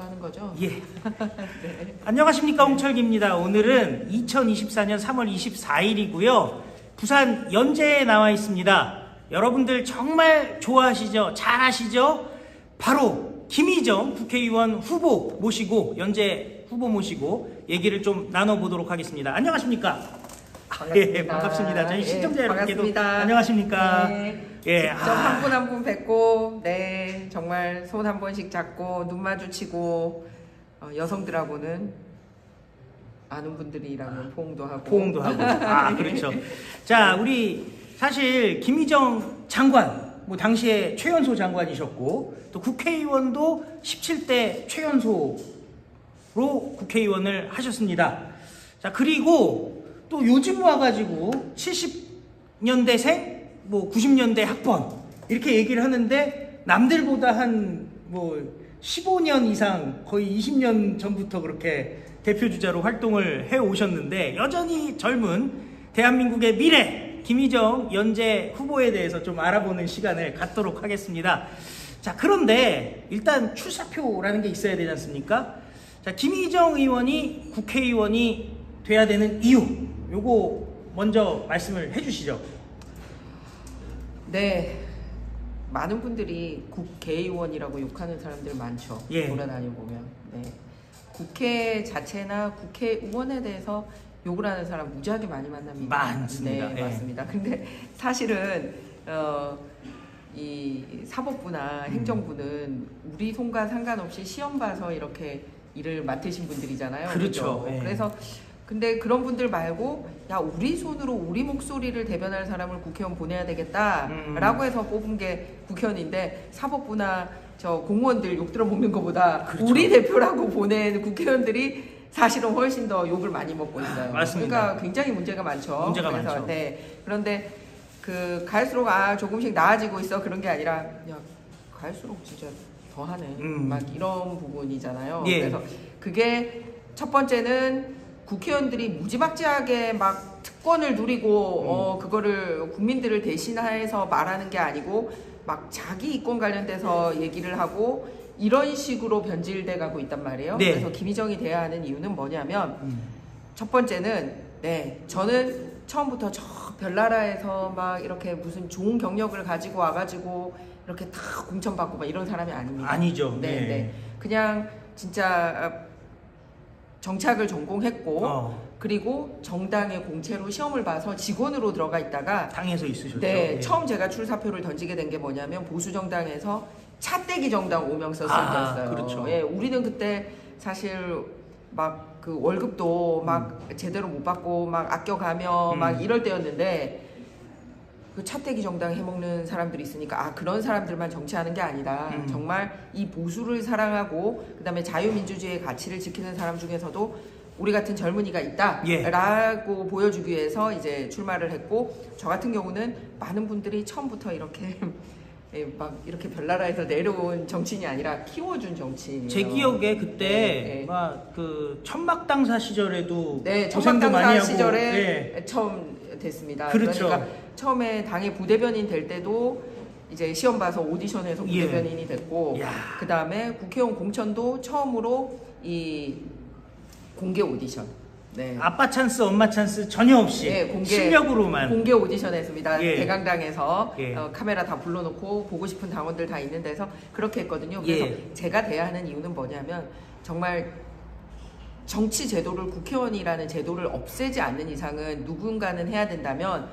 하는 거죠? 예. 네. 안녕하십니까, 홍철기입니다. 오늘은 2024년 3월 24일이고요. 부산 연제에 나와 있습니다. 여러분들 정말 좋아하시죠? 잘 아시죠? 바로 김희정 국회의원 후보 모시고, 연제 후보 모시고 얘기를 좀 나눠보도록 하겠습니다. 안녕하십니까? 반갑습니다. 예, 반갑습니다. 저희 시청자 여러분께도 반갑습니다. 안녕하십니까? 네. 예, 직접 한 분 한 분 뵙고, 네, 정말 손 한 번씩 잡고 눈 마주치고, 여성들하고는 아는 분들이라면 포옹도 하고, 아, 그렇죠. 자, 우리 사실 김희정 장관, 뭐 당시에 최연소 장관이셨고, 또 국회의원도 17대 최연소로 국회의원을 하셨습니다. 자, 그리고 또 요즘 와가지고 70년대생, 뭐 90년대 학번 이렇게 얘기를 하는데, 남들보다 한 뭐 15년 이상, 거의 20년 전부터 그렇게 대표주자로 활동을 해 오셨는데, 여전히 젊은 대한민국의 미래 김희정 연제 후보에 대해서 좀 알아보는 시간을 갖도록 하겠습니다. 자, 그런데 일단 출사표라는 게 있어야 되지 않습니까? 자, 김희정 의원이 국회의원이 돼야 되는 이유, 요거 먼저 말씀을 해주시죠. 네, 많은 분들이 국회의원이라고 욕하는 사람들 많죠. 예. 돌아다녀 보면, 네, 국회 자체나 국회의원에 대해서 욕을 하는 사람 무지하게 많이 만납니다. 많습니다. 네, 예. 맞습니다. 근데 사실은 이 사법부나 행정부는 우리 손과 상관없이 시험 봐서 이렇게 일을 맡으신 분들이잖아요. 그렇죠. 그죠? 예. 그래서 근데 그런 분들 말고, 야, 우리 손으로 우리 목소리를 대변할 사람을 국회의원 보내야 되겠다라고 해서 뽑은 게 국회의원인데, 사법부나 저 공무원들 욕 들어먹는 것보다 그렇죠. 우리 대표라고 보낸 국회의원들이 사실은 훨씬 더 욕을 많이 먹고 있어요. 맞습니다. 그러니까 굉장히 문제가 많죠. 문제가 그래서, 많죠. 네. 그런데 그 갈수록 조금씩 나아지고 있어, 그런 게 아니라, 야, 갈수록 진짜 더하네. 막 이런 부분이잖아요. 예. 그래서 그게 첫 번째는 국회의원들이 무지막지하게 막 특권을 누리고 그거를 국민들을 대신해서 말하는 게 아니고, 막 자기 이권 관련돼서 얘기를 하고 이런 식으로 변질돼 가고 있단 말이에요. 네. 그래서 김희정이 돼야 하는 이유는 뭐냐면, 첫 번째는, 네, 저는 처음부터 저 별나라에서 막 이렇게 무슨 좋은 경력을 가지고 와가지고 이렇게 다 공천받고 막 이런 사람이 아닙니다. 아니죠. 네, 네. 네. 그냥 진짜 정착을 전공했고, 그리고 정당의 공채로 시험을 봐서 직원으로 들어가 있다가 당에서 있으셨죠. 네, 예. 처음 제가 출사표를 던지게 된 게 뭐냐면, 보수정당에서 차떼기 정당 5명 썼을 때였어요. 그렇죠. 예, 우리는 그때 사실 막 그 월급도 막 제대로 못 받고 막 아껴가며 막 이럴 때였는데, 그 차떼기 정당 해먹는 사람들이 있으니까, 그런 사람들만 정치하는 게 아니라 정말 이 보수를 사랑하고 그다음에 자유민주주의의 가치를 지키는 사람 중에서도 우리 같은 젊은이가 있다라고 예. 보여주기 위해서 이제 출마를 했고, 저 같은 경우는 많은 분들이 처음부터 이렇게 막 이렇게 별나라에서 내려온 정치인이 아니라 키워준 정치인이에요. 제 기억에 그때 네. 막 그 천막당사 시절에도 네, 고생도 많이 청박당사 하고, 시절에 예. 처음 됐습니다. 그렇죠. 그러니까 처음에 당의 부대변인 될 때도 이제 시험 봐서 오디션에서 부대변인이 됐고, 야. 그 다음에 국회의원 공천도 처음으로 이 공개 오디션. 네. 아빠 찬스, 엄마 찬스 전혀 없이 네, 실력으로만. 공개 오디션 했습니다. 예. 대강당에서 예. 카메라 다 불러놓고 보고 싶은 당원들 다 있는 데서 그렇게 했거든요. 그래서 예. 제가 돼야 하는 이유는 뭐냐면, 정말 정치 제도를, 국회의원이라는 제도를 없애지 않는 이상은 누군가는 해야 된다면,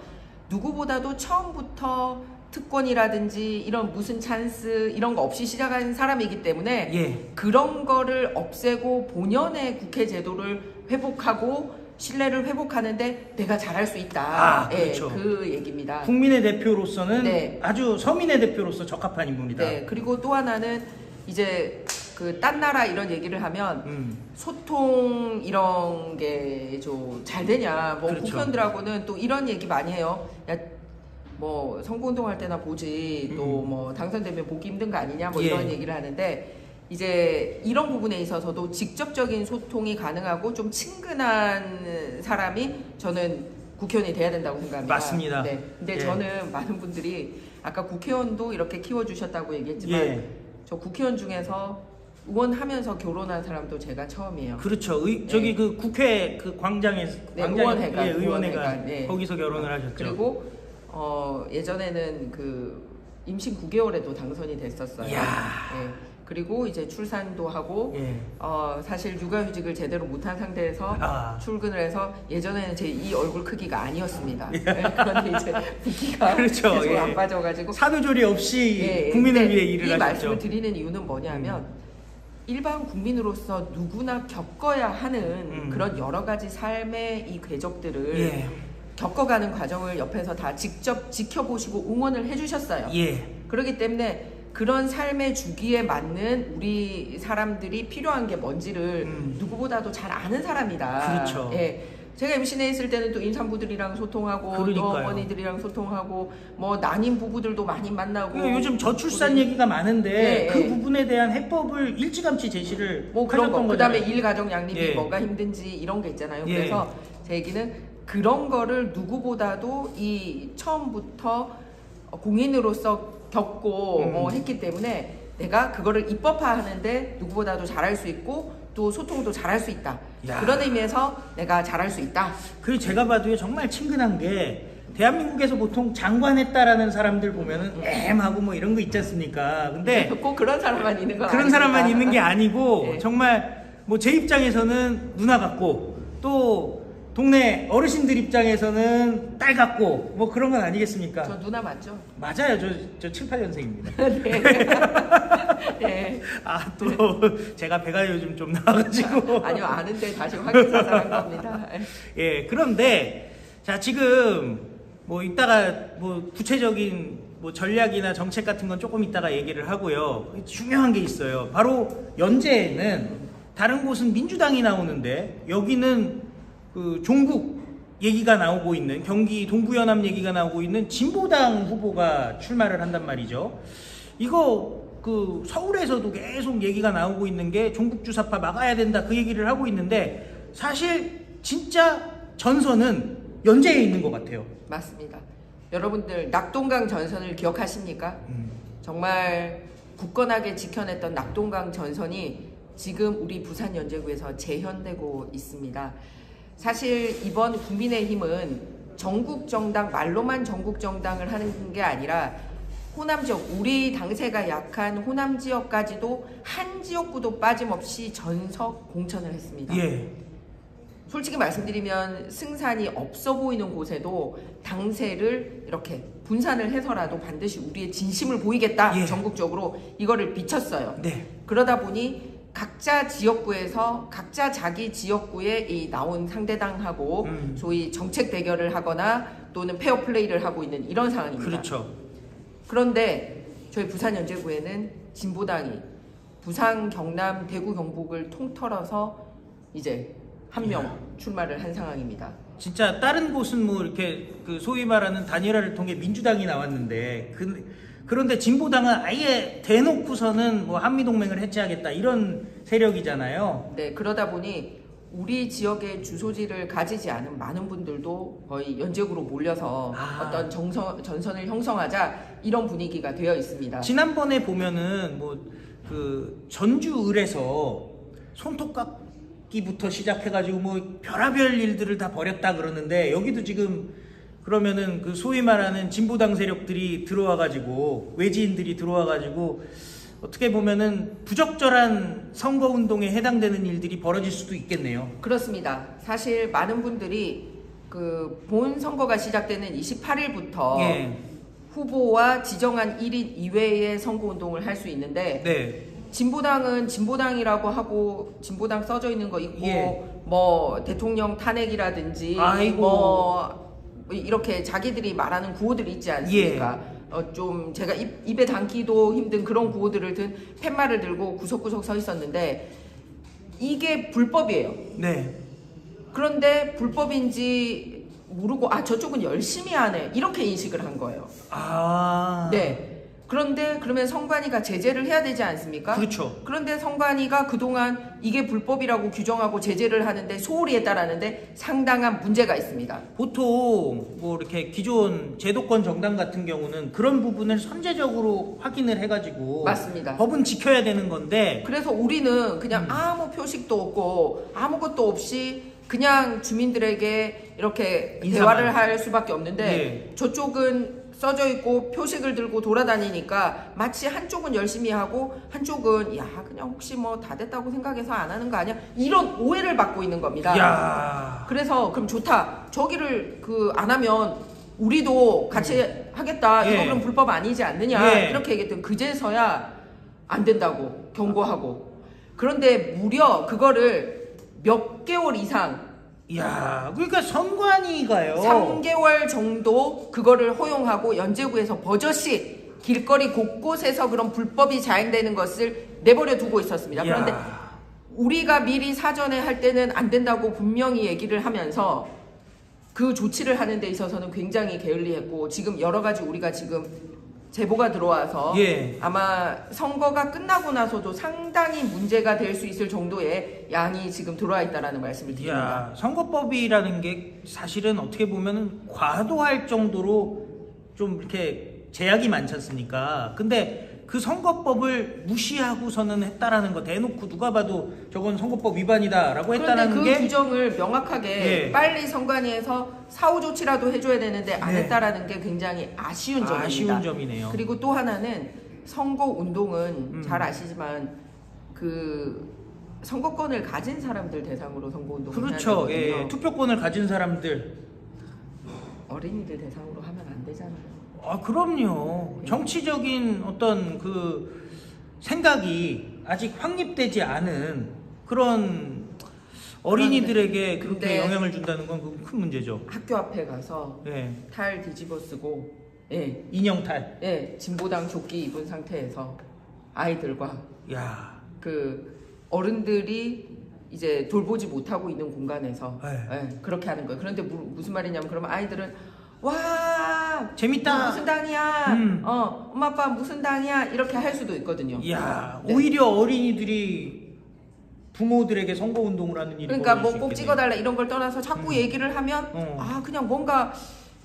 누구보다도 처음부터 특권이라든지 이런 무슨 찬스 이런 거 없이 시작한 사람이기 때문에, 예. 그런 거를 없애고 본연의 국회 제도를 회복하고 신뢰를 회복하는데 내가 잘할 수 있다. 그렇죠. 예, 그 얘기입니다. 국민의 대표로서는 네. 아주 서민의 대표로서 적합한 인물이다. 네, 그리고 또 하나는 이제 그 딴 나라 이런 얘기를 하면 소통 이런 게 좀 잘 되냐, 뭐 그렇죠. 국회의원들하고는 또 이런 얘기 많이 해요. 야, 뭐 선거운동할 때나 보지, 또 뭐 당선되면 보기 힘든 거 아니냐, 뭐 예. 이런 얘기를 하는데, 이제 이런 부분에 있어서도 직접적인 소통이 가능하고 좀 친근한 사람이 저는 국회의원이 돼야 된다고 생각합니다. 맞습니다. 네. 근데 예. 저는 많은 분들이 아까 국회의원도 이렇게 키워주셨다고 얘기했지만, 예. 저 국회의원 중에서 의원하면서 결혼한 사람도 제가 처음이에요. 그렇죠. 네. 저기 그 국회 그 광장에서 네, 의원회관, 예, 의원회관 의원회관, 네. 거기서 결혼을 하셨죠. 그리고 예전에는 그 임신 9개월에도 당선이 됐었어요. 이야. 예. 그리고 이제 출산도 하고 예. 사실 육아휴직을 제대로 못한 상태에서 아. 출근을 해서 예전에는 제 이 얼굴 크기가 아니었습니다. 예. 그런데 이제 붓기가 그렇죠. 계속 예. 안 빠져가지고 산후조리 없이 예, 국민을 근데 위해 일을 이 하셨죠. 말씀을 드리는 이유는 뭐냐면 일반 국민으로서 누구나 겪어야 하는 그런 여러 가지 삶의 이 궤적들을 예. 겪어가는 과정을 옆에서 다 직접 지켜보시고 응원을 해주셨어요. 예. 그렇기 때문에 그런 삶의 주기에 맞는 우리 사람들이 필요한 게 뭔지를 누구보다도 잘 아는 사람이다. 그렇죠. 예. 제가 임신해 있을 때는 또 임산부들이랑 소통하고 또 그러니까요. 어머니들이랑 소통하고 뭐 난임 부부들도 많이 만나고 요즘 저출산 얘기가 많은데 예, 그 예. 부분에 대한 해법을 일찌감치 제시를 뭐 그런 거 하셨던 그다음에 거잖아요. 일가정 양립이 예. 뭐가 힘든지 이런 게 있잖아요. 예. 그래서 제 얘기는 그런 거를 누구보다도 이 처음부터 공인으로서 겪고 했기 때문에 내가 그거를 입법화하는데 누구보다도 잘할 수 있고 또 소통도 잘할 수 있다. 야. 그런 의미에서 내가 잘할 수 있다. 그리고 제가 봐도 정말 친근한 게 대한민국에서 보통 장관했다라는 사람들 보면은 하고 뭐 이런 거 있지 않습니까? 근데 꼭 그런 사람만 있는 건 그런 아닙니다. 사람만 있는 게 아니고 네. 정말 뭐 제 입장에서는 누나 같고 또 동네 어르신들 입장에서는 딸 같고 뭐 그런 건 아니겠습니까? 저 누나 맞죠? 맞아요. 저 7, 8년생입니다. 네. 아, 또 제가 배가 요즘 좀 나와가지고. 아니요, 아는데 다시 확인사살한 겁니다. 예, 그런데 자 지금 뭐 이따가 뭐 구체적인 뭐 전략이나 정책 같은 건 조금 이따가 얘기를 하고요. 중요한 게 있어요. 바로 연재에는 다른 곳은 민주당이 나오는데 여기는 그 종국 얘기가 나오고 있는 경기 동부연합 얘기가 나오고 있는 진보당 후보가 출마를 한단 말이죠. 이거 그 서울에서도 계속 얘기가 나오고 있는 게 종북주사파 막아야 된다 그 얘기를 하고 있는데 사실 진짜 전선은 연재에 있는 것 같아요. 맞습니다. 여러분들 낙동강 전선을 기억하십니까? 정말 굳건하게 지켜냈던 낙동강 전선이 지금 우리 부산 연제구에서 재현되고 있습니다. 사실 이번 국민의힘은 전국정당, 말로만 전국정당을 하는 게 아니라 호남 지역, 우리 당세가 약한 호남 지역까지도 한 지역구도 빠짐없이 전석 공천을 했습니다. 예. 솔직히 말씀드리면 승산이 없어 보이는 곳에도 당세를 이렇게 분산을 해서라도 반드시 우리의 진심을 보이겠다. 예. 전국적으로 이거를 비쳤어요. 네. 그러다 보니 각자 지역구에서 각자 자기 지역구에 이 나온 상대당하고 소위 정책 대결을 하거나 또는 페어플레이를 하고 있는 이런 상황입니다. 그렇죠. 그런데 저희 부산 연제구에는 진보당이 부산, 경남, 대구, 경북을 통틀어서 이제 한 명 출마를 한 상황입니다. 진짜 다른 곳은 뭐 이렇게 그 소위 말하는 단일화를 통해 민주당이 나왔는데 그런데 진보당은 아예 대놓고서는 뭐 한미동맹을 해체하겠다 이런 세력이잖아요. 네, 그러다 보니 우리 지역의 주소지를 가지지 않은 많은 분들도 거의 연제구로 몰려서 어떤 전선을 형성하자 이런 분위기가 되어 있습니다. 지난번에 보면은 뭐 그 전주을에서 손톱깎기부터 시작해가지고 뭐 별의별 일들을 다 벌였다 그러는데 여기도 지금 그러면은 그 소위 말하는 진보당 세력들이 들어와가지고 외지인들이 들어와가지고 어떻게 보면은 부적절한 선거운동에 해당되는 일들이 벌어질 수도 있겠네요. 그렇습니다. 사실 많은 분들이 그 본 선거가 시작되는 28일부터 예. 후보와 지정한 1인 이외의 선거운동을 할 수 있는데 네. 진보당은 진보당이라고 하고 진보당 써져 있는 거 있고 예. 뭐 대통령 탄핵이라든지 아이고. 뭐 이렇게 자기들이 말하는 구호들이 있지 않습니까? 예. 좀 제가 입에 담기도 힘든 그런 구호들을 든 팻말을 들고 구석구석 서 있었는데 이게 불법이에요. 네. 그런데 불법인지 모르고 저쪽은 열심히 하네 이렇게 인식을 한 거예요. 아. 네. 그런데 그러면 선관위가 제재를 해야 되지 않습니까? 그렇죠. 그런데 선관위가 그동안 이게 불법이라고 규정하고 제재를 하는데 소홀히 했다라는데 상당한 문제가 있습니다. 보통 뭐 이렇게 기존 제도권 정당 같은 경우는 그런 부분을 선제적으로 확인을 해가지고 맞습니다. 법은 지켜야 되는 건데 그래서 우리는 그냥 아무 표식도 없고 아무것도 없이 그냥 주민들에게 이렇게 인사만. 대화를 할 수밖에 없는데 네. 저쪽은 써져 있고 표식을 들고 돌아다니니까 마치 한쪽은 열심히 하고 한쪽은 야 그냥 혹시 뭐 다 됐다고 생각해서 안 하는 거 아니야? 이런 오해를 받고 있는 겁니다. 야. 그래서 그럼 좋다. 저기를 그 안 하면 우리도 같이 하겠다. 이거 예. 그럼 불법 아니지 않느냐? 예. 이렇게 얘기했더니 그제서야 안 된다고 경고하고. 그런데 무려 그거를 몇 개월 이상 야, 그러니까 선관위가요. 3개월 정도 그거를 허용하고 연제구에서 버젓이 길거리 곳곳에서 그런 불법이 자행되는 것을 내버려 두고 있었습니다. 그런데 야. 우리가 미리 사전에 할 때는 안 된다고 분명히 얘기를 하면서 그 조치를 하는 데 있어서는 굉장히 게을리했고 지금 여러 가지 우리가 지금 제보가 들어와서 예. 아마 선거가 끝나고 나서도 상당히 문제가 될 수 있을 정도의 양이 지금 들어와 있다라는 말씀을 드립니다. 야, 선거법이라는 게 사실은 어떻게 보면 과도할 정도로 좀 이렇게 제약이 많지 않습니까? 근데 그 선거법을 무시하고서는 했다라는 거 대놓고 누가 봐도 저건 선거법 위반이다라고 그런데 했다라는 그 게 규정을 명확하게 예. 빨리 선관위에서 사후 조치라도 해줘야 되는데 안 네. 했다라는 게 굉장히 아쉬운 점입니다. 아쉬운 점이네요. 그리고 또 하나는 선거 운동은 잘 아시지만 그 선거권을 가진 사람들 대상으로 선거 운동을 그렇죠. 해야 되거든요. 예, 투표권을 가진 사람들. 어린이들 대상으로 하면 안 되잖아요. 아, 그럼요. 정치적인 어떤 그 생각이 아직 확립되지 않은 그런 어린이들에게 그렇게 근데 영향을 준다는 건 큰 문제죠. 학교 앞에 가서 예. 탈 뒤집어 쓰고 예, 인형탈. 예, 진보당 조끼 입은 상태에서 아이들과 야. 그 어른들이 이제 돌보지 못하고 있는 공간에서 네. 예, 그렇게 하는 거예요. 그런데 무슨 말이냐면 그러면 아이들은 와 재밌다. 너 무슨 당이야? 엄마 아빠 무슨 당이야? 이렇게 할 수도 있거든요. 야, 네. 오히려 어린이들이 부모들에게 선거 운동을 하는 일이 그러니까 벌어질 뭐 수 꼭 있겠네요. 찍어달라 이런 걸 떠나서 자꾸 얘기를 하면 어. 아 그냥 뭔가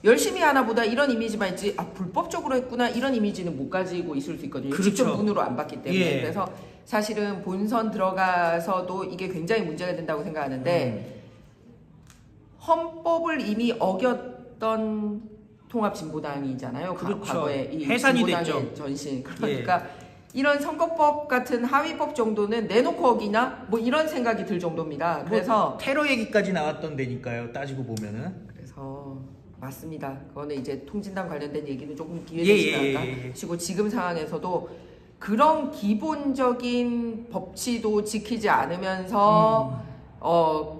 열심히 하나 보다 이런 이미지만 있지 아 불법적으로 했구나 이런 이미지는 못 가지고 있을 수 있거든요. 그렇죠. 직접 눈으로 안 봤기 때문에. 예. 그래서 사실은 본선 들어가서도 이게 굉장히 문제가 된다고 생각하는데 헌법을 이미 어겼던 통합진보당이잖아요. 그렇죠. 과거에 이 해산이 진보당의 됐죠. 전신. 그러니까 이런 선거법 같은 하위법 정도는 내놓고 어기나 뭐 이런 생각이 들 정도입니다. 그래서 뭐 테러 얘기까지 나왔던 데니까요. 따지고 보면은. 그래서 맞습니다. 그거는 이제 통진당 관련된 얘기는 조금 기회 예, 되시면 예, 할까 예, 예. 하시고 지금 상황에서도 그런 기본적인 법치도 지키지 않으면서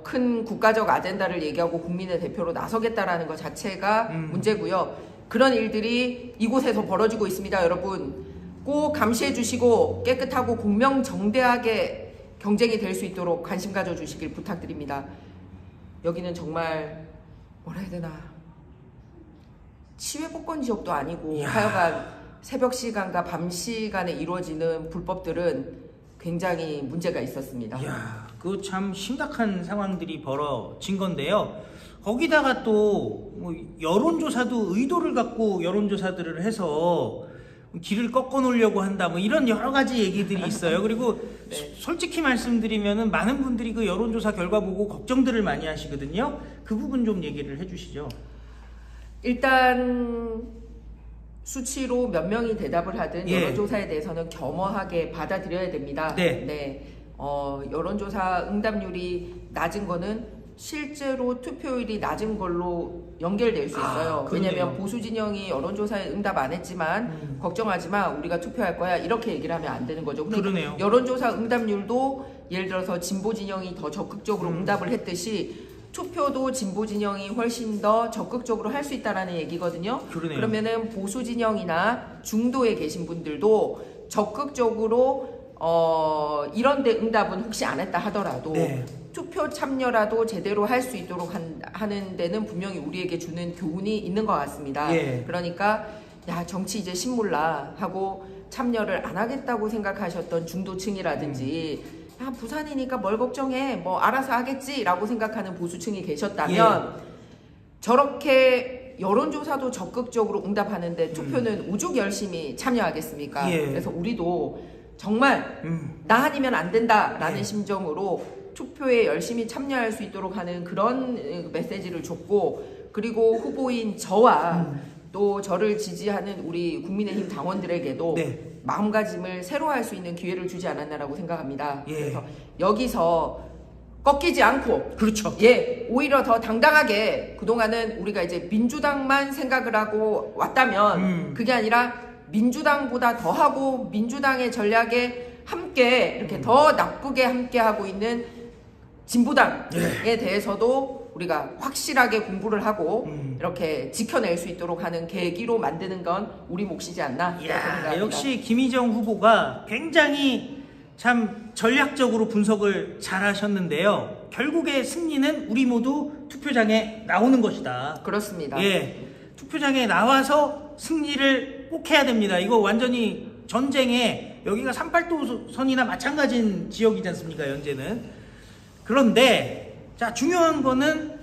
큰 국가적 아젠다를 얘기하고 국민의 대표로 나서겠다라는 것 자체가 문제고요. 그런 일들이 이곳에서 벌어지고 있습니다. 여러분 꼭 감시해 주시고 깨끗하고 공명정대하게 경쟁이 될 수 있도록 관심 가져주시길 부탁드립니다. 여기는 정말 뭐라 해야 되나 치외복권 지역도 아니고 하여간 새벽 시간과 밤 시간에 이루어지는 불법들은 굉장히 문제가 있었습니다. 야, 그 참 심각한 상황들이 벌어진 건데요. 거기다가 또 뭐 여론조사도 의도를 갖고 여론조사들을 해서 길을 꺾어 놓으려고 한다 뭐 이런 여러 가지 얘기들이 있어요. 그리고 네. 솔직히 말씀드리면은 많은 분들이 그 여론조사 결과 보고 걱정들을 많이 하시거든요. 그 부분 좀 얘기를 해주시죠. 일단 수치로 몇 명이 대답을 하든 예. 여론조사에 대해서는 겸허하게 받아들여야 됩니다. 네. 여론조사 응답률이 낮은 거는 실제로 투표율이 낮은 걸로 연결될 수 있어요. 그러네요. 왜냐하면 보수 진영이 여론조사에 응답 안 했지만 걱정하지 마, 우리가 투표할 거야 이렇게 얘기를 하면 안 되는 거죠. 그러니까 그러네요. 여론조사 응답률도 예를 들어서 진보 진영이 더 적극적으로 응답을 했듯이 투표도 진보 진영이 훨씬 더 적극적으로 할 수 있다라는 얘기거든요. 그러네요. 그러면은 보수 진영이나 중도에 계신 분들도 적극적으로 이런데 응답은 혹시 안 했다 하더라도 네. 투표 참여라도 제대로 할 수 있도록 하는 데는 분명히 우리에게 주는 교훈이 있는 것 같습니다. 예. 그러니까 야 정치 이제 신몰라 하고 참여를 안 하겠다고 생각하셨던 중도층이라든지 야 부산이니까 뭘 걱정해 뭐 알아서 하겠지라고 생각하는 보수층이 계셨다면 저렇게 여론조사도 적극적으로 응답하는데 투표는 오죽 열심히 참여하겠습니까? 그래서 우리도 정말 나 아니면 안 된다라는 심정으로 투표에 열심히 참여할 수 있도록 하는 그런 메시지를 줬고, 그리고 후보인 저와 또 저를 지지하는 우리 국민의힘 당원들에게도 마음가짐을 새로 할 수 있는 기회를 주지 않았나라고 생각합니다. 그래서 여기서 꺾이지 않고 그렇죠. 오히려 더 당당하게 그동안은 우리가 이제 민주당만 생각을 하고 왔다면 그게 아니라 민주당보다 더하고 민주당의 전략에 함께 이렇게 더 나쁘게 함께 하고 있는 진보당에 대해서도 우리가 확실하게 공부를 하고 이렇게 지켜낼 수 있도록 하는 계기로 만드는 건 우리 몫이지 않나 생각합니다. 역시 김희정 후보가 굉장히 참 전략적으로 분석을 잘 하셨는데요. 결국의 승리는 우리 모두 투표장에 나오는 것이다. 그렇습니다. 투표장에 나와서 승리를 꼭 해야 됩니다. 이거 완전히 전쟁에 여기가 38도선이나 마찬가지인 지역이지 않습니까, 현재는. 그런데 자, 중요한 거는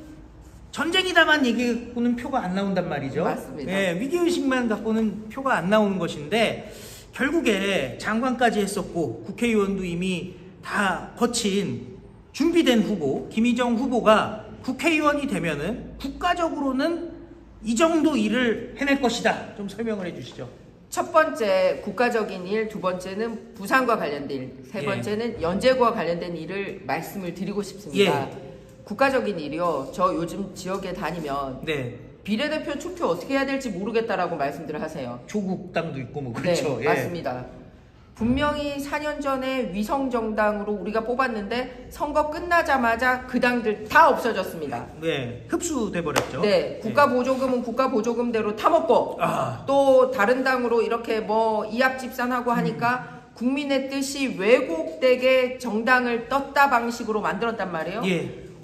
전쟁이다만 얘기하고는 표가 안 나온단 말이죠. 맞습니다. 위기의식만 갖고는 표가 안 나오는 것인데, 결국에 장관까지 했었고 국회의원도 이미 다 거친 준비된 후보 김희정 후보가 국회의원이 되면은 국가적으로는 이 정도 일을 해낼 것이다. 좀 설명을 해주시죠. 첫 번째 국가적인 일, 두 번째는 부산과 관련된 일, 세 번째는 연제구와 관련된 일을 말씀을 드리고 싶습니다. 국가적인 일이요. 저 요즘 지역에 다니면 비례대표 투표 어떻게 해야 될지 모르겠다라고 말씀들을 하세요. 조국당도 있고 뭐 그렇죠. 맞습니다. 분명히 4년 전에 위성정당으로 우리가 뽑았는데 선거 끝나자마자 그 당들 다 없어졌습니다. 흡수돼 버렸죠. 국가보조금은 국가보조금대로 타먹고 또 다른 당으로 이렇게 뭐 이합집산하고 하니까 국민의 뜻이 왜곡되게 정당을 떴다 방식으로 만들었단 말이에요.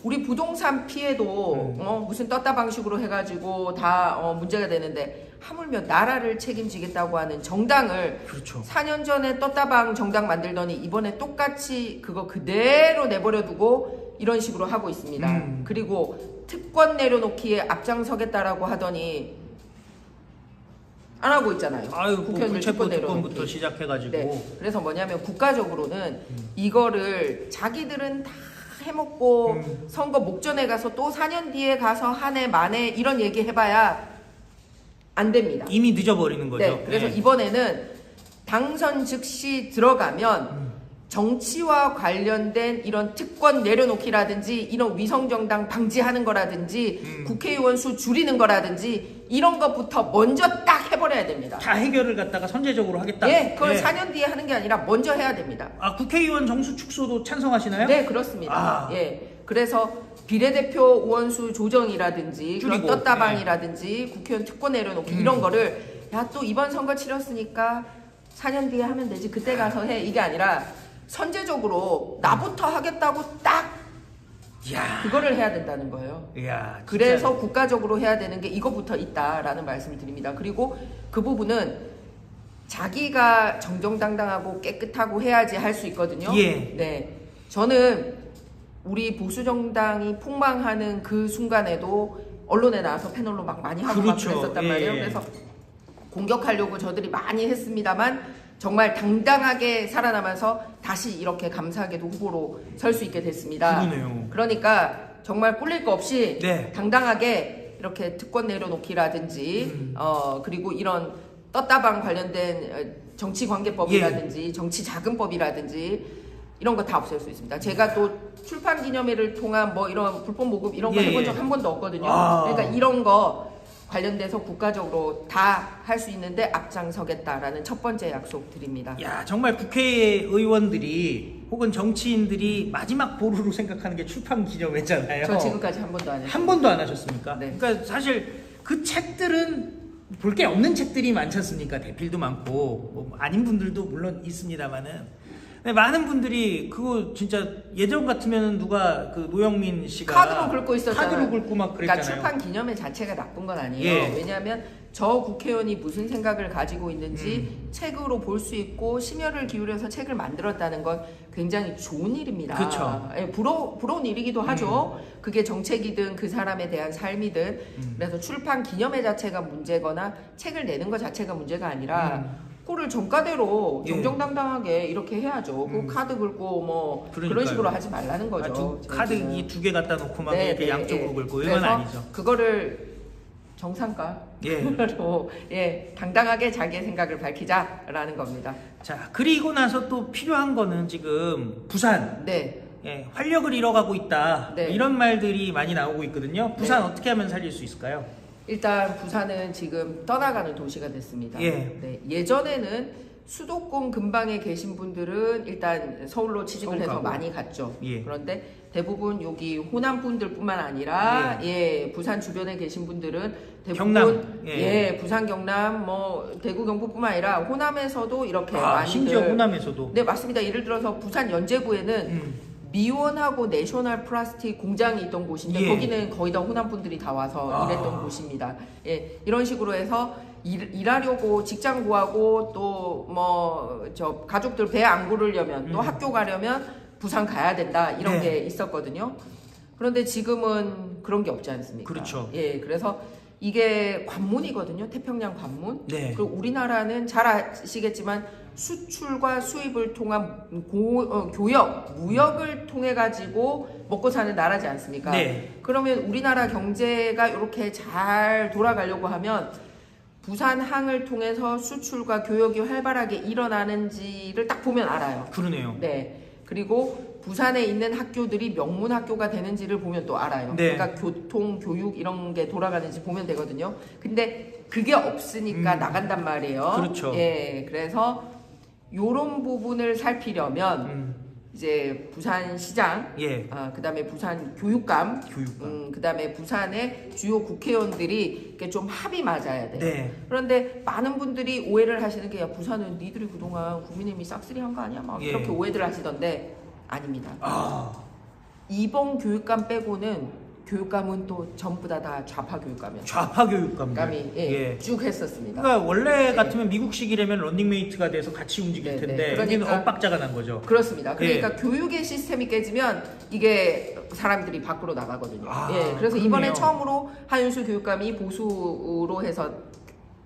우리 부동산 피해도 무슨 떴다 방식으로 해가지고 다 문제가 되는데 하물며 나라를 책임지겠다고 하는 정당을 4년 전에 떴다방 정당 만들더니 이번에 똑같이 그거 그대로 내버려두고 이런 식으로 하고 있습니다. 그리고 특권 내려놓기에 앞장서겠다라고 하더니 안 하고 있잖아요. 국회의원 특권부터 시작해가지고. 그래서 뭐냐면 국가적으로는 이거를 자기들은 다 해먹고 선거 목전에 가서 또 4년 뒤에 가서 한 해 만에 이런 얘기 해봐야 안 됩니다. 이미 늦어버리는 거죠. 그래서 이번에는 당선 즉시 들어가면 정치와 관련된 이런 특권 내려놓기라든지 이런 위성정당 방지하는 거라든지 국회의원 수 줄이는 거라든지 이런 것부터 먼저 딱 해버려야 됩니다. 다 해결을 갖다가 선제적으로 하겠다. 그걸 4년 뒤에 하는 게 아니라 먼저 해야 됩니다. 국회의원 정수 축소도 찬성하시나요? 네, 그렇습니다. 그래서 비례대표 의원수 조정이라든지 그런 떴다방이라든지 국회의원 특권 내려놓기 이런 거를 야 또 이번 선거 치렀으니까 4년 뒤에 하면 되지 그때 가서 해 이게 아니라 선제적으로 나부터 하겠다고 딱 그거를 해야 된다는 거예요. 그래서 국가적으로 해야 되는 게 이거부터 있다라는 말씀을 드립니다. 그리고 그 부분은 자기가 정정당당하고 깨끗하고 해야지 할 수 있거든요. 저는 우리 보수정당이 폭망하는 그 순간에도 언론에 나와서 패널로 막 많이 하고 막 그랬었단 말이에요. 그래서 공격하려고 저들이 많이 했습니다만 정말 당당하게 살아남아서 다시 이렇게 감사하게도 후보로 설 수 있게 됐습니다. 그러니까 정말 꿀릴 거 없이 당당하게 이렇게 특권 내려놓기라든지 그리고 이런 떴다방 관련된 정치관계법이라든지 정치자금법이라든지 이런 거 다 없앨 수 있습니다. 제가 또 출판기념회를 통한 뭐 이런 불법 모금 이런 거 해본 적 한 번도 없거든요. 그러니까 이런 거 관련돼서 국가적으로 다 할 수 있는데 앞장서겠다라는 첫 번째 약속 드립니다. 정말 국회의원들이 혹은 정치인들이 마지막 보루로 생각하는 게 출판기념회잖아요. 저 지금까지 한 번도 안 했어요. 한 번도 안 하셨습니까? 그러니까 사실 그 책들은 볼 게 없는 책들이 많지 않습니까? 대필도 많고 뭐 아닌 분들도 물론 있습니다만은 근데 많은 분들이 그거 진짜 예전 같으면 누가 그 노영민 씨가 카드로 긁고 있었잖아요. 카드로 긁고 막 그러니까 그랬잖아요. 출판 기념회 자체가 나쁜 건 아니에요. 예. 왜냐하면 저 국회의원이 무슨 생각을 가지고 있는지 책으로 볼 수 있고 심혈을 기울여서 책을 만들었다는 건 굉장히 좋은 일입니다. 그쵸. 예, 부러운 일이기도 하죠. 그게 정책이든 그 사람에 대한 삶이든. 그래서 출판 기념회 자체가 문제거나 책을 내는 것 자체가 문제가 아니라 그거를 정가대로 예. 정정당당하게 이렇게 해야죠. 그 카드 긁고 뭐 그런 그러니까요. 식으로 하지 말라는 거죠. 카드 저희는. 이 2개 갖다 놓고 막 네, 이렇게 네, 양쪽으로 예. 긁고 이건 그래서 아니죠. 그거를 정상가로 예, 당당하게 자기의 생각을 밝히자라는 겁니다. 자, 그리고 나서 또 필요한 거는 지금 부산 네. 예, 활력을 잃어가고 있다. 네. 이런 말들이 많이 나오고 있거든요. 부산 네. 어떻게 하면 살릴 수 있을까요? 일단 부산은 지금 떠나가는 도시가 됐습니다. 예. 네, 예전에는 수도권 근방에 계신 분들은 일단 서울로 취직을 서울 해서 가고. 많이 갔죠. 예. 그런데 대부분 여기 호남 분들뿐만 아니라 예, 부산 주변에 계신 분들은 대부분 경남, 예, 부산 경남 뭐 대구 경북뿐만 아니라 호남에서도 이렇게 많이들 심지어 호남에서도 네, 맞습니다. 예를 들어서 부산 연제구에는 미원하고 내셔널 플라스틱 공장이 있던 곳인데 예. 거기는 거의 다 호남 분들이 다 와서 일했던 곳입니다. 예, 이런 식으로 해서 일하려고 직장 구하고 또 뭐 저 가족들 배 안 고르려면 또 학교 가려면 부산 가야 된다 이런 네. 게 있었거든요. 그런데 지금은 그런 게 없지 않습니까? 그렇죠. 예, 그래서 이게 관문이거든요. 태평양 관문. 네. 그리고 우리나라는 잘 아시겠지만 수출과 수입을 통한 교역, 무역을 통해 가지고 먹고 사는 나라지 않습니까? 네. 그러면 우리나라 경제가 이렇게 잘 돌아가려고 하면 부산항을 통해서 수출과 교역이 활발하게 일어나는지를 딱 보면 알아요. 그러네요. 네. 그리고 부산에 있는 학교들이 명문 학교가 되는지를 보면 또 알아요. 네. 그러니까 교통, 교육 이런 게 돌아가는지 보면 되거든요. 근데 그게 없으니까 나간단 말이에요. 그렇죠. 예. 그래서 요런 부분을 살피려면 이제 부산 시장, 예. 그다음에 부산 교육감, 교육감. 그다음에 부산의 주요 국회의원들이 이렇게 좀 합이 맞아야 돼요. 네. 그런데 많은 분들이 오해를 하시는 게 야, 부산은 니들이 그동안 국민의힘이 싹쓸이 한 거 아니야? 막 예. 이렇게 오해들 하시던데 아닙니다. 아, 이번 교육감 빼고는 교육감은 또 전부 다 좌파 교육감이었어요. 좌파 교육감들. 감이 쭉 했었습니다. 그러니까 원래 네. 같으면 미국식이라면 런닝메이트가 돼서 같이 움직일 네, 네. 텐데 그러니까- 여기는 엇박자가 난 거죠. 그렇습니다. 그러니까 예. 교육의 시스템이 깨지면 이게 사람들이 밖으로 나가거든요. 아, 예, 그래서 그러네요. 이번에 처음으로 한윤수 교육감이 보수로 해서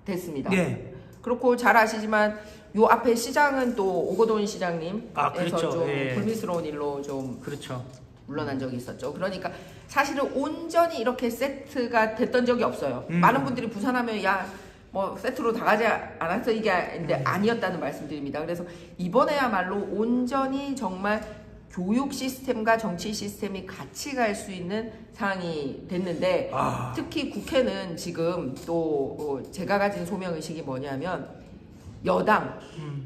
됐습니다. 네. 그렇고 잘 아시지만 요 앞에 시장은 또 오거돈 시장님에서 그렇죠. 좀 예. 불미스러운 일로 좀 그렇죠. 물러난 적이 있었죠. 그러니까 사실은 온전히 이렇게 세트가 됐던 적이 없어요. 많은 분들이 부산하면 야 뭐 세트로 다 가지 않았어 이게 아니었다는 말씀드립니다. 그래서 이번에야말로 온전히 정말 교육 시스템과 정치 시스템이 같이 갈 수 있는 상황이 됐는데 특히 국회는 지금 또 제가 가진 소명의식이 뭐냐면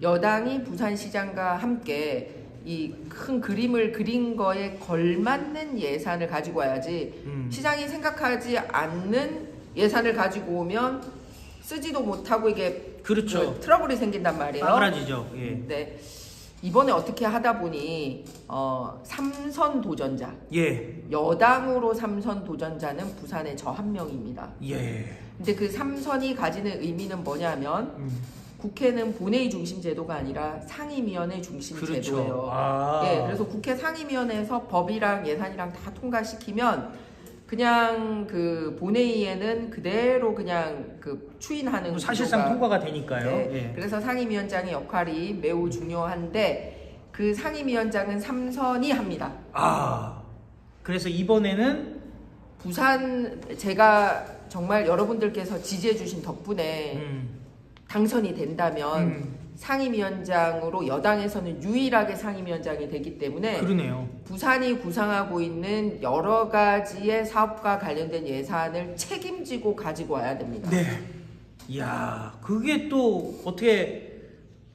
여당이 부산시장과 함께 이 큰 그림을 그린 거에 걸맞는 예산을 가지고 와야지 시장이 생각하지 않는 예산을 가지고 오면 쓰지도 못하고 이게 그렇죠. 트러블이 생긴단 말이에요. 빠그라지죠. 예. 네. 이번에 어떻게 하다 보니 삼선 도전자 예. 여당으로 삼선 도전자는 부산에 저 한 명입니다. 예. 근데 그 삼선이 가지는 의미는 뭐냐면 국회는 본회의 중심 제도가 아니라 상임위원회 중심 그렇죠. 제도예요. 예, 그래서 국회 상임위원회에서 법이랑 예산이랑 다 통과시키면 그냥 그 본회의에는 그대로 그냥 그 추인하는 사실상 구조가- 통과가 되니까요. 네, 예. 그래서 상임위원장의 역할이 매우 중요한데 그 상임위원장은 삼선이 합니다. 그래서 이번에는 부산 제가 정말 여러분들께서 지지해 주신 덕분에 당선이 된다면 상임위원장으로 여당에서는 유일하게 상임위원장이 되기 때문에 그러네요. 부산이 구상하고 있는 여러 가지의 사업과 관련된 예산을 책임지고 가지고 와야 됩니다. 네. 이야, 그게 또 어떻게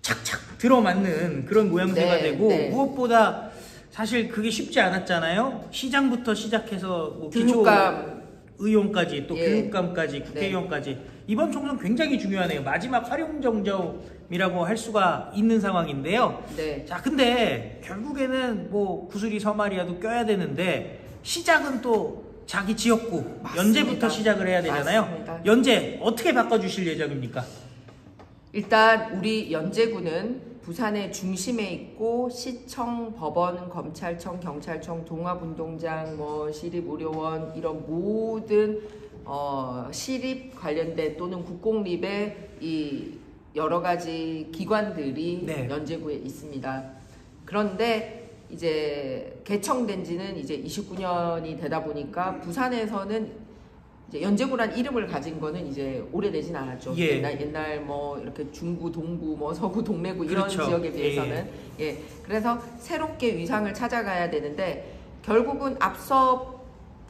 착착 들어맞는 그런 모양새가 네, 되고 네. 무엇보다 사실 그게 쉽지 않았잖아요. 시장부터 시작해서 뭐 기초 교육감 의원까지 또 예. 교육감까지 국회의원까지 이번 총선 굉장히 중요하네요. 마지막 활용정점이라고 할 수가 있는 상황인데요. 네. 자, 근데 결국에는 뭐 구슬이 서말이라도 껴야 되는데 시작은 또 자기 지역구 맞습니다. 연제부터 시작을 해야 되잖아요. 맞습니다. 연제 어떻게 바꿔주실 예정입니까? 일단 우리 연제구는 부산의 중심에 있고 시청, 법원, 검찰청, 경찰청, 종합운동장, 뭐 시립의료원 이런 모든 시립 관련된 또는 국공립의 이 여러 가지 기관들이 네. 연제구에 있습니다. 그런데 이제 개청된 지는 이제 29년이 되다 보니까 부산에서는 이제 연제구란 이름을 가진 거는 이제 오래되진 않았죠. 예. 옛날 뭐 이렇게 중구, 동구, 뭐 서구, 동래구 이런 그렇죠. 지역에 비해서는 예. 그래서 새롭게 위상을 찾아가야 되는데 결국은 앞서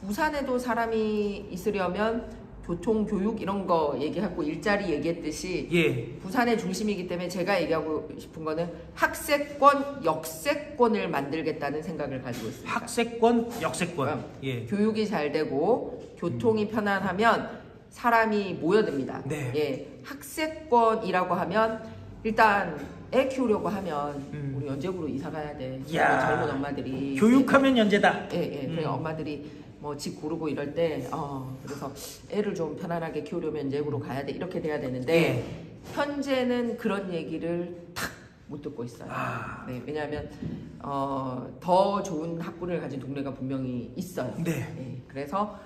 부산에도 사람이 있으려면 교통, 교육 이런 거 얘기하고 일자리 얘기했듯이 예. 부산의 중심이기 때문에 제가 얘기하고 싶은 거는 학세권, 역세권을 만들겠다는 생각을 가지고 있습니다. 학세권, 역세권. 예. 교육이 잘 되고 교통이 편안하면 사람이 모여듭니다. 네. 예, 학세권이라고 하면 일단 애 키우려고 하면 우리 연제구로 이사 가야 돼. 이야. 젊은 엄마들이 교육하면 연제다. 예. 그래 엄마들이 뭐 집 고르고 이럴 때 그래서 애를 좀 편안하게 키우려면 연제구로 가야 돼. 이렇게 돼야 되는데 예. 현재는 그런 얘기를 탁 못 듣고 있어요. 아. 네, 왜냐하면 더 좋은 학군을 가진 동네가 분명히 있어요. 네. 네, 그래서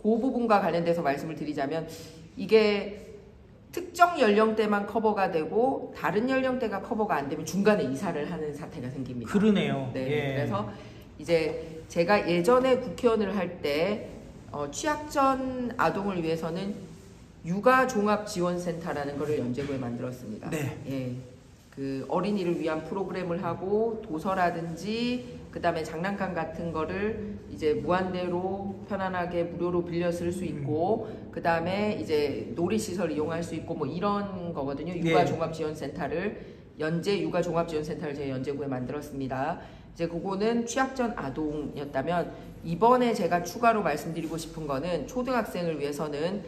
그 부분과 관련돼서 말씀을 드리자면 이게 특정 연령대만 커버가 되고 다른 연령대가 커버가 안 되면 중간에 이사를 하는 사태가 생깁니다. 그러네요. 네, 예. 그래서 이제 제가 예전에 국회의원을 할 때 취약전 아동을 위해서는 육아종합지원센터라는 것을 연제구에 만들었습니다. 네. 예, 그 어린이를 위한 프로그램을 하고 도서라든지 그다음에 장난감 같은 거를 이제 무한대로 편안하게 무료로 빌려 쓸 수 있고 그다음에 이제 놀이시설 이용할 수 있고 뭐 이런 거거든요. 육아종합지원센터를 연제 육아종합지원센터를 제 연제구에 만들었습니다. 이제 그거는 취약전 아동이었다면 이번에 제가 추가로 말씀드리고 싶은 거는 초등학생을 위해서는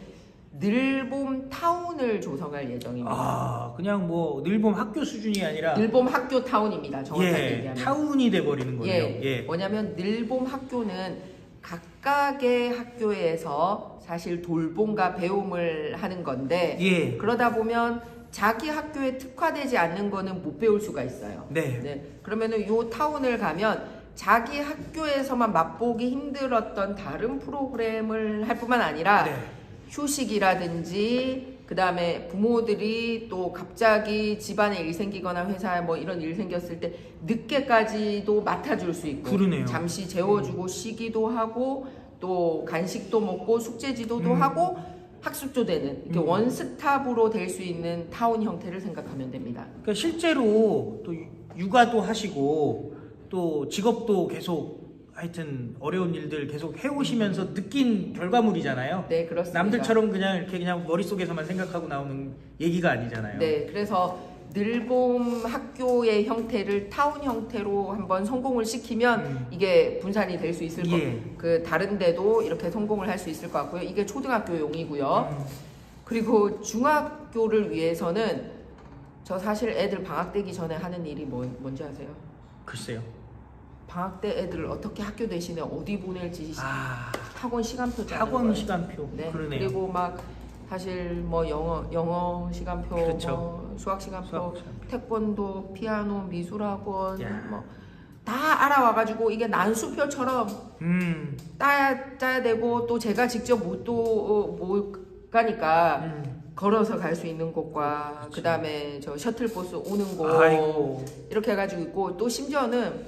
늘봄 타운을 조성할 예정입니다. 아, 그냥 뭐 늘봄 학교 수준이 아니라 늘봄 학교 타운입니다. 정확하게 얘기하면. 타운이 돼 버리는 거예요. 뭐냐면 늘봄 학교는 각각의 학교에서 사실 돌봄과 배움을 하는 건데 그러다 보면 자기 학교에 특화되지 않는 거는 못 배울 수가 있어요. 네. 그러면은 요 타운을 가면 자기 학교에서만 맛보기 힘들었던 다른 프로그램을 할 뿐만 아니라 휴식이라든지 그 다음에 부모들이 또 갑자기 집안에 일 생기거나 회사에 뭐 이런 일 생겼을 때 늦게까지도 맡아줄 수 있고 그러네요. 잠시 재워주고 쉬기도 하고 또 간식도 먹고 숙제 지도도 하고 학습도 되는 이렇게 원스톱으로 될 수 있는 타운 형태를 생각하면 됩니다. 그러니까 실제로 또 육아도 하시고 또 직업도 계속 하여튼 어려운 일들 계속 해오시면서 느낀 결과물이잖아요. 네, 그렇습니다. 남들처럼 그냥 이렇게 그냥 머릿속에서만 생각하고 나오는 얘기가 아니잖아요. 네, 그래서 늘봄 학교의 형태를 타운 형태로 한번 성공을 시키면 이게 분산이 될 수 있을 그 다른 데도 이렇게 성공을 할 수 있을 것 같고요. 이게 초등학교용이고요. 그리고 중학교를 위해서는 저 사실 애들 방학 되기 전에 하는 일이 뭔지 아세요? 글쎄요. 방학 때 애들을 어떻게 학교 대신에 어디 보낼지 학원 시간표 짜는 학원 거예요. 시간표. 네. 그러네요. 그리고 막 사실 뭐 영어 시간표, 그렇죠. 뭐 수학 시간표, 수학 시간표. 태권도, 피아노, 미술학원 야. 뭐 다 알아와가지고 이게 난수표처럼 짜야 되고 또 제가 직접 못 가니까 걸어서 갈 수 있는 곳과 그 다음에 저 셔틀버스 오는 곳 아이고. 이렇게 해가지고 있고 또 심지어는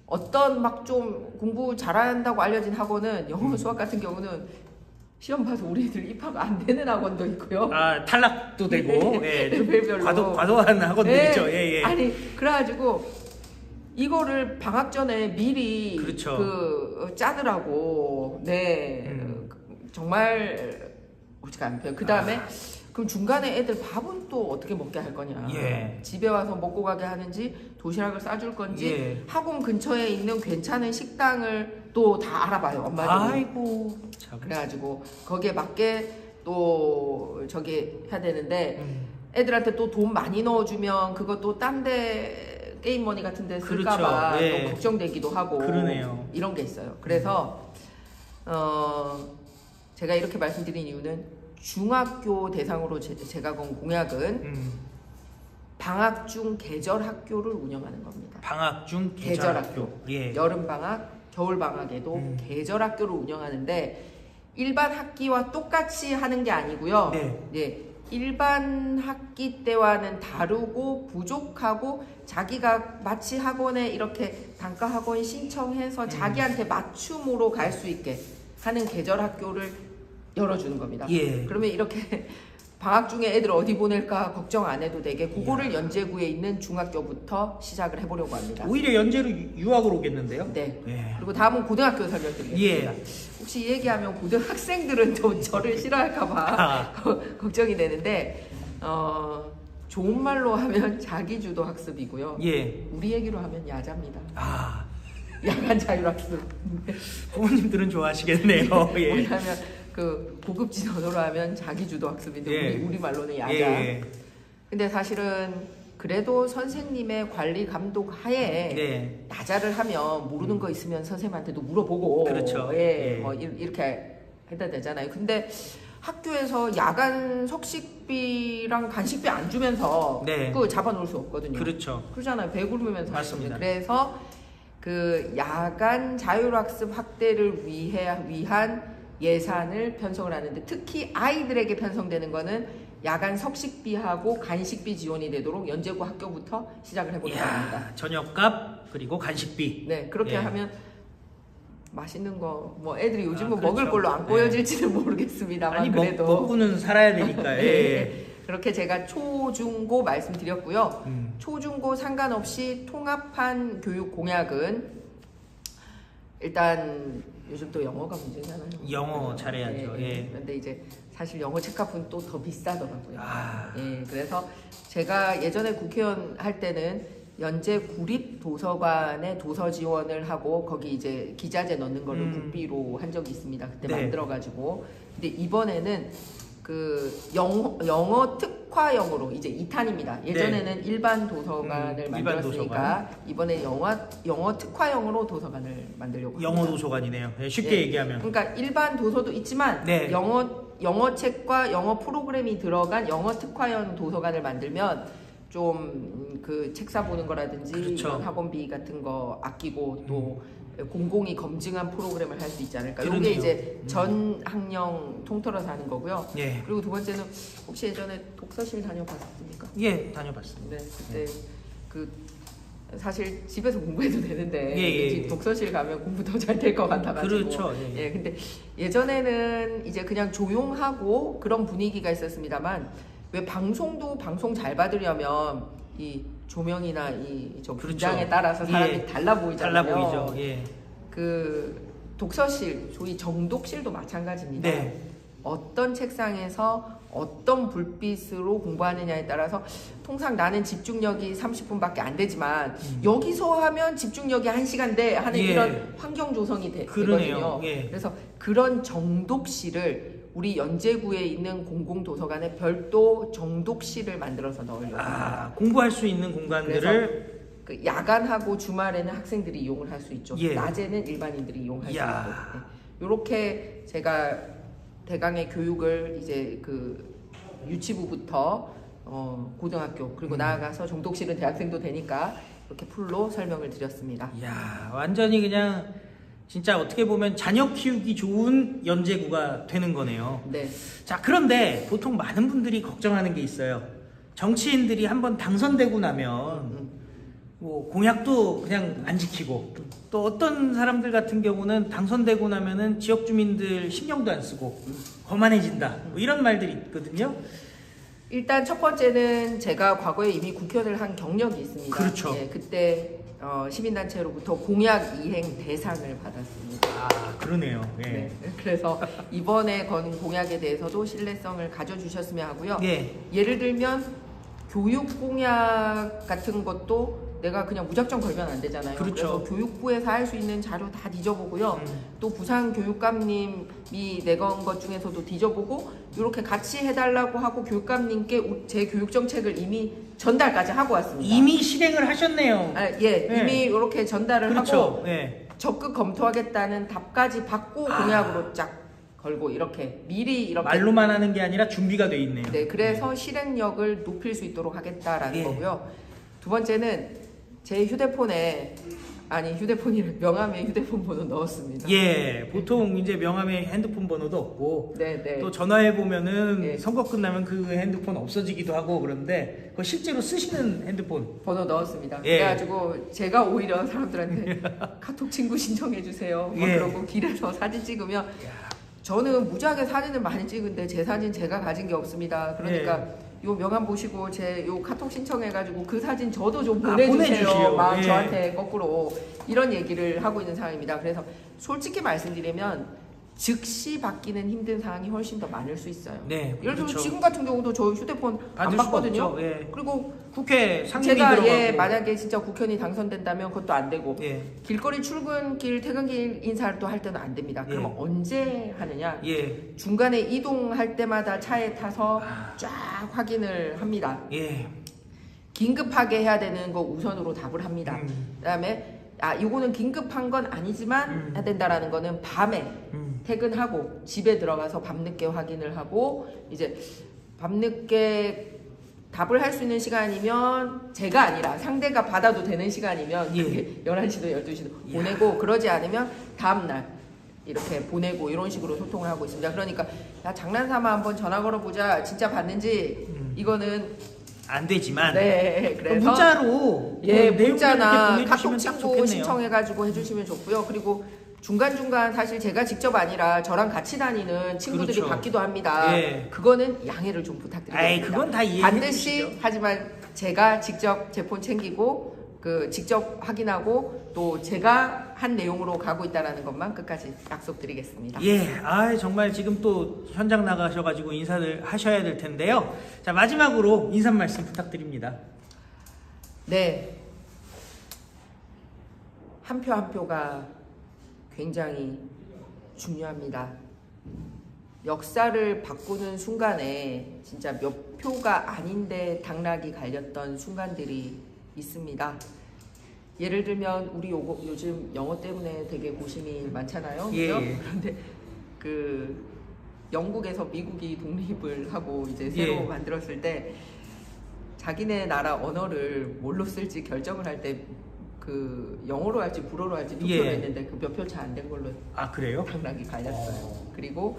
어떤 막 좀 공부 잘한다고 알려진 학원은 영어 수학 같은 경우는 시험 봐서 우리 애들 입학 안 되는 학원도 있고요. 아, 탈락도 되고 레벨별로. 과도한 학원들이죠. 예. 아니 그래가지고 이거를 방학 전에 미리 그렇죠. 짜느라고 정말 옳지가 않고요. 그 다음에 그럼 중간에 애들 밥은 또 어떻게 먹게 할 거냐? 예. 집에 와서 먹고 가게 하는지 도시락을 싸줄 건지 예. 학원 근처에 있는 괜찮은 식당을 또 다 알아봐요 엄마들이. 아이고 참. 그래가지고 거기에 맞게 또 저기 해야 되는데 애들한테 또 돈 많이 넣어주면 그것도 딴 데 게임머니 같은 데 쓸까봐 그렇죠. 예. 또 걱정되기도 하고 그러네요. 이런 게 있어요. 그래서 제가 이렇게 말씀드린 이유는 중학교 대상으로 제가 건 공약은 방학 중 계절 학교를 운영하는 겁니다. 방학 중 계절 학교. 예. 여름 방학, 겨울 방학에도 계절 학교를 운영하는데 일반 학기와 똑같이 하는 게 아니고요. 네. 예, 일반 학기 때와는 다르고 부족하고 자기가 마치 학원에 이렇게 단과 학원 신청해서 자기한테 맞춤으로 갈 수 있게 하는 계절 학교를 열어주는 겁니다. 예. 그러면 이렇게 방학 중에 애들 어디 보낼까 걱정 안 해도 되게 그거를 연제구에 있는 중학교부터 시작을 해보려고 합니다. 오히려 연재로 유학을 오겠는데요? 네. 예. 그리고 다음은 고등학교 설명드리겠습니다. 예. 혹시 이 얘기하면 고등학생들은 또 저를 싫어할까봐 걱정이 되는데 좋은 말로 하면 자기주도 학습이고요. 예. 우리 얘기로 하면 야자입니다. 아, 야간 자율학습. 부모님들은 좋아하시겠네요. 예. 왜냐하면 그 고급진 언어로 하면 자기주도 학습인데 예. 우리 말로는 야자. 예. 근데 사실은 그래도 선생님의 관리 감독 하에 네. 야자를 하면 모르는 거 있으면 선생님한테도 물어보고 그렇죠. 예, 예. 이렇게 해야 되잖아요. 근데 학교에서 야간 석식비랑 간식비 안 주면서 네. 그거 잡아놓을 수 없거든요. 그렇죠. 그러잖아요. 배부르면서 맞습니다. 하시면. 그래서 그 야간 자율학습 확대를 위한 예산을 편성을 하는데 특히 아이들에게 편성되는 거는 야간 석식비하고 간식비 지원이 되도록 연제구 학교부터 시작을 해보려고 합니다. 저녁값 그리고 간식비. 네, 그렇게 예. 하면 맛있는 거 뭐 애들이 요즘은 그렇죠. 먹을 걸로 안 보여질지는 모르겠습니다만 아니 그래도 먹고는 살아야 되니까. 예. 네, 그렇게 제가 초중고 말씀드렸고요. 초중고 상관없이 통합한 교육 공약은 일단 요즘 또 영어가 문제잖아요. 영어 잘해야죠. 예. 그런데 이제 사실 영어 책값은 또 더 비싸더라고요. 아. 예, 그래서 제가 예전에 국회의원 할 때는 연제 구립 도서관에 도서 지원을 하고 거기 이제 기자재 넣는 걸로 국비로 한 적이 있습니다. 그때 네. 만들어가지고. 근데 이번에는 그 영어 특화형으로 이제 2탄입니다. 예전에는 일반 도서관을 일반 만들었으니까 이번에 영어 특화형으로 도서관을 만들려고 합니다. 영어 도서관이네요. 예, 쉽게 네. 얘기하면. 그러니까 일반 도서도 있지만 네. 영어 책과 영어 프로그램이 들어간 영어 특화형 도서관을 만들면 좀 그 책 사보는 거라든지 그렇죠. 이런 학원비 같은 거 아끼고 또 공공이 검증한 프로그램을 할 수 있지 않을까. 이게 그러네요. 이제 전 학령 통틀어서 하는 거고요. 예. 그리고 두 번째는 혹시 예전에 독서실 다녀봤습니까? 예, 다녀봤습니다. 네, 그때 그 사실 집에서 공부해도 되는데 예. 독서실 가면 공부 더 잘 될 것 같아가지고. 그렇죠. 예, 근데 예전에는 이제 그냥 조용하고 그런 분위기가 있었습니다만 왜 방송도 방송 잘 받으려면 이 조명이나 이저 그렇죠. 분장에 따라서 사람이 예. 달라 보이잖아요. 달라 보이죠. 예. 그 독서실, 소위 정독실도 마찬가지입니다. 네. 어떤 책상에서 어떤 불빛으로 공부하느냐에 따라서 통상 나는 집중력이 30분밖에 안 되지만 여기서 하면 집중력이 1시간 돼 하는 예. 이런 환경 조성이 그러네요. 되거든요. 예. 그래서 그런 정독실을 우리 연제구에 있는 공공도서관에 별도 정독실을 만들어서 넣으려고 합니다. 공부할 수 있는 공간들을 그 야간하고 주말에는 학생들이 이용을 할 수 있죠. 예. 낮에는 일반인들이 이용할 수 이야. 있고. 네. 이렇게 제가 대강의 교육을 이제 그 유치부부터 고등학교 그리고 나아가서 정독실은 대학생도 되니까 이렇게 풀로 설명을 드렸습니다. 이야, 완전히 그냥 진짜 어떻게 보면 자녀 키우기 좋은 연제구가 되는 거네요. 네. 자, 그런데 보통 많은 분들이 걱정하는 게 있어요. 정치인들이 한번 당선되고 나면 뭐 공약도 그냥 안 지키고 또 어떤 사람들 같은 경우는 당선되고 나면은 지역 주민들 신경도 안 쓰고 거만해진다. 뭐 이런 말들이 있거든요. 일단 첫 번째는 제가 과거에 이미 국회의원을 한 경력이 있습니다. 그렇죠. 예, 그때 시민단체로부터 공약 이행 대상을 받았습니다. 아, 그러네요. 예. 네. 그래서 이번에 건 공약에 대해서도 신뢰성을 가져주셨으면 하고요. 예. 예를 들면 교육 공약 같은 것도 내가 그냥 무작정 걸면 안 되잖아요. 그렇죠. 그래서 교육부에서 할 수 있는 자료 다 뒤져보고요. 또 부산 교육감님이 내건 것 중에서도 뒤져보고 이렇게 같이 해달라고 하고 교육감님께 제 교육 정책을 이미 전달까지 하고 왔습니다. 이미 실행을 하셨네요. 아, 예, 네. 이미 이렇게 전달을 그렇죠. 하고 예. 적극 검토하겠다는 답까지 받고 공약으로 쫙 걸고 이렇게 미리 이렇게 말로만 하는 게 아니라 준비가 돼 있네요. 네, 그래서 실행력을 높일 수 있도록 하겠다라는 예. 거고요. 두 번째는 제 휴대폰에 휴대폰이래 명함에 휴대폰 번호 넣었습니다. 예, 보통 이제 명함에 핸드폰 번호도 없고 네, 네. 또 전화해 보면은 예. 선거 끝나면 그 핸드폰 없어지기도 하고 그런데 그거 실제로 쓰시는 핸드폰. 번호 넣었습니다. 예. 그래가지고 제가 오히려 사람들한테 카톡 친구 신청해 주세요. 막 예. 그러고 길에서 사진 찍으면 저는 무지하게 사진을 많이 찍은데 제 사진 제가 가진 게 없습니다. 그러니까 요 명함 보시고 제 요 카톡 신청해가지고 그 사진 저도 좀 보내주세요. 보내주시오. 막 예. 저한테 거꾸로 이런 얘기를 하고 있는 상황입니다. 그래서 솔직히 말씀드리면 즉시 받기는 힘든 상황이 훨씬 더 많을 수 있어요. 네, 예를 들어 그렇죠. 지금 같은 경우도 저 휴대폰 안 받을 수가 받거든요. 없죠. 예. 그리고 국회 상임위 제가 들어가고. 만약에 진짜 국회의원이 당선된다면 그것도 안 되고 예. 길거리 출근길 퇴근길 인사를 또 할 때는 안 됩니다. 예. 그러면 언제 하느냐? 예. 중간에 이동할 때마다 차에 타서 아. 쫙 확인을 합니다. 예. 긴급하게 해야 되는 거 우선으로 답을 합니다. 그다음에 이거는 긴급한 건 아니지만 해야 된다라는 거는 밤에 퇴근하고 집에 들어가서 밤늦게 확인을 하고 이제 밤늦게 답을 할 수 있는 시간이면 제가 아니라 상대가 받아도 되는 시간이면 예. 그게 11시도 12시도 보내고 그러지 않으면 다음날 이렇게 보내고 이런 식으로 소통을 하고 있습니다. 그러니까 야 장난삼아 한번 전화 걸어보자 진짜 받는지 이거는 안 되지만 네 그래서 문자로 예 내용을 문자나 이렇게 카톡 보내주시면 딱 친구 좋겠네요. 신청해가지고 해주시면 좋고요. 그리고 중간중간 사실 제가 직접 아니라 저랑 같이 다니는 친구들이 그렇죠. 받기도 합니다. 예. 그거는 양해를 좀 부탁드리겠습니다. 아이, 그건 다 이해해 반드시 주시죠. 하지만 제가 직접 제 폰 챙기고 직접 확인하고 또 제가 한 내용으로 가고 있다는 것만 끝까지 약속드리겠습니다. 예, 정말 지금 또 현장 나가셔가지고 인사를 하셔야 될 텐데요. 자, 마지막으로 인사 말씀 부탁드립니다. 네. 한 표 한 표가 굉장히 중요합니다. 역사를 바꾸는 순간에 진짜 몇 표가 아닌데 당락이 갈렸던 순간들이 있습니다. 예를 들면 우리 요즘 영어 때문에 되게 고심이 많잖아요. 예. 그죠? 그런데 영국에서 미국이 독립을 하고 이제 새로 예. 만들었을 때 자기네 나라 언어를 뭘로 쓸지 결정을 할 때 영어로 할지 불어로 할지 투표를 예. 했는데 그 몇 표 차 안 된 걸로 그래요? 당락이 갈렸어요. 그리고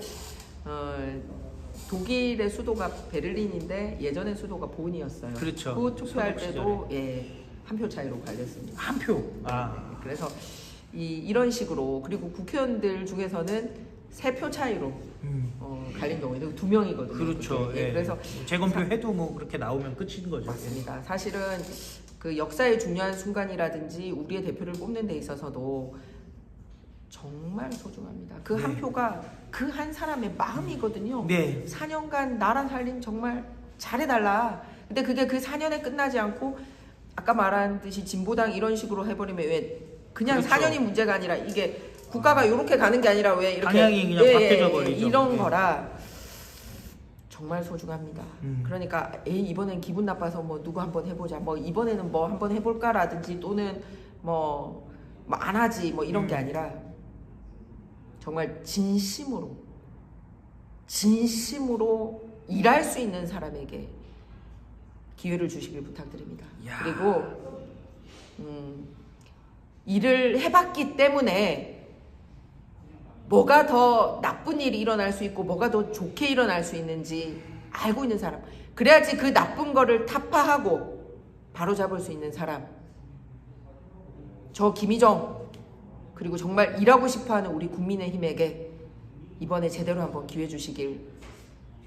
독일의 수도가 베를린인데 예전의 수도가 본이었어요. 그렇죠. 그 투표할 서독 때도 한 표 차이로 갈렸습니다. 한 표. 네, 그래서 이런 식으로 그리고 국회의원들 중에서는 3표 차이로 갈린 경우에도 2명이거든요. 그렇죠. 예. 그래서 재검표 해도 뭐 그렇게 나오면 끝인 거죠. 맞습니다. 사실은 그 역사의 중요한 순간이라든지 우리의 대표를 뽑는 데 있어서도 정말 소중합니다. 그 한 네. 표가 그 한 사람의 마음이거든요. 네. 4년간 나라 살림 정말 잘해달라. 근데 그게 그 4년에 끝나지 않고 아까 말한 듯이 진보당 이런 식으로 해버리면 왜 그냥 그렇죠. 4년이 문제가 아니라 이게 국가가 이렇게 가는 게 아니라 왜 이렇게 방향이 그냥 바뀌어져 버리죠. 이런 네. 거라 정말 소중합니다. 음. 그러니까 이번엔 기분 나빠서 뭐 누구 한번 해보자, 뭐 이번에는 뭐 한번 해볼까라든지 또는 뭐 안 하지 뭐 이런 게 아니라 정말 진심으로 일할 수 있는 사람에게 기회를 주시길 부탁드립니다. 야. 그리고 일을 해봤기 때문에 뭐가 더 나쁜 일이 일어날 수 있고 뭐가 더 좋게 일어날 수 있는지 알고 있는 사람, 그래야지 그 나쁜 거를 타파하고 바로잡을 수 있는 사람, 저 김희정 그리고 정말 일하고 싶어하는 우리 국민의힘에게 이번에 제대로 한번 기회 주시길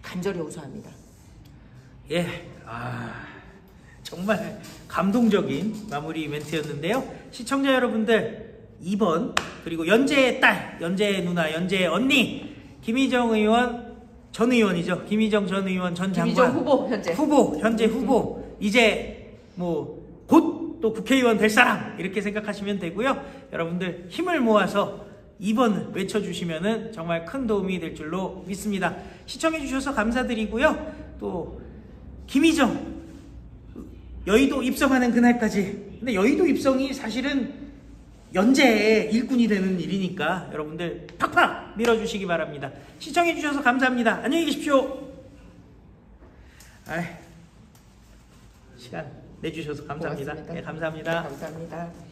간절히 호소합니다. 예, 정말 감동적인 마무리 멘트였는데요. 시청자 여러분들, 2번, 그리고 연재의 딸, 연재의 누나, 연재의 언니, 김희정 의원, 전 의원이죠. 김희정 전 의원, 전 장관. 김희정 후보, 현재. 후보. 이제 뭐 곧 또 국회의원 될 사람, 이렇게 생각하시면 되고요. 여러분들 힘을 모아서 2번을 외쳐주시면은 정말 큰 도움이 될 줄로 믿습니다. 시청해주셔서 감사드리고요. 또 김희정 여의도 입성하는 그날까지. 근데 여의도 입성이 사실은 연재의 일꾼이 되는 일이니까 여러분들 팍팍 밀어주시기 바랍니다. 시청해주셔서 감사합니다. 안녕히 계십시오. 시간 내주셔서 감사합니다. 고맙습니다. 네, 감사합니다. 감사합니다.